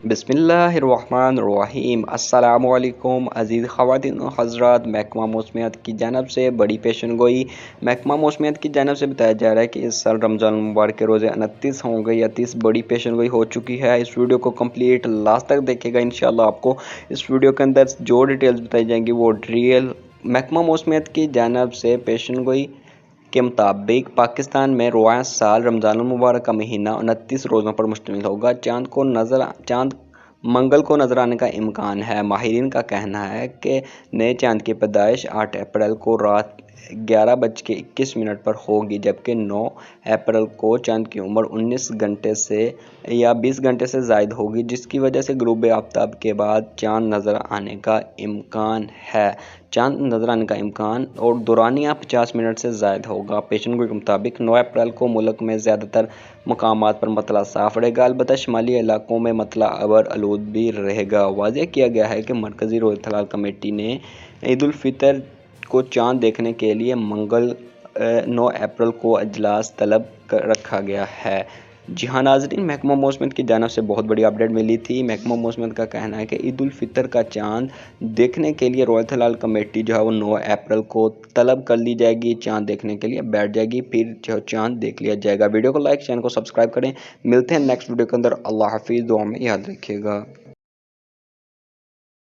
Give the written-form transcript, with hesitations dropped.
बिस्मिल्लाहिर्रहमानिर्रहीम अस्सलामुअलैकुम अज़ीज़ ख़वातीन व हज़रात। महकमा मौसमियात की जानब से बड़ी पेशन गोई। महकमा मौसमियात की जानब से बताया जा रहा है कि इस साल रमज़ान मुबारक के रोज़े 29 होंगे या 30 बड़ी पेशन गोई हो चुकी है। इस वीडियो को कंप्लीट लास्ट तक देखेगा, इंशाल्लाह आपको इस वीडियो के अंदर जो डिटेल्स बताई जाएंगी वो रियल महकमा मौसमियात की जानब से पेशन गोई के मुताबिक पाकिस्तान में रोज़ा साल रमज़ान मुबारक का महीना 29 रोज़ों पर मुश्तमिल होगा। चाँद मंगल को नज़र आने का इम्कान है। माहिरीन का कहना है कि नए चाँद की पैदाइश 8 अप्रैल को रात 11:21 पर होगी, जबकि 9 अप्रैल को चाँद की उम्र 19 घंटे से या 20 घंटे से ज़ायद होगी, जिसकी वजह से ग़ुरूब आफ्ताब के बाद चाँद नज़र आने का इम्कान है। चाँद नज़र आने का इम्कान और दुरानिया 50 मिनट से ज़ायद होगा। पेशेंगोई के मुताबिक 9 अप्रैल को मुल्क में ज़्यादातर मकामात पर मतला साफ रहेगा, अलबत्ता शुमाली इलाकों में मतला अबर आलूद भी रहेगा। वाज़ेह किया गया है कि मरकज़ी रोज़ा हलाल कमेटी ने ईद उल फितर को चाँद देखने के लिए मंगल 9 अप्रैल को अजलास तलब रखा गया है। जी हाँ नाज़रीन, महकमा मौसमियत की जानब से बहुत बड़ी अपडेट मिली थी। महकमा मौसमियत का कहना है कि ईद उल फितर का चाँद देखने के लिए रोज़ा हलाल कमेटी जो है वो 9 अप्रैल को तलब कर ली जाएगी। चाँद देखने के लिए बैठ जाएगी, फिर जो चाँद देख लिया जाएगा। वीडियो को लाइक, चैनल को सब्सक्राइब करें। मिलते हैं नेक्स्ट वीडियो के अंदर। अल्लाह हाफिज़, दुआ में याद रखिएगा।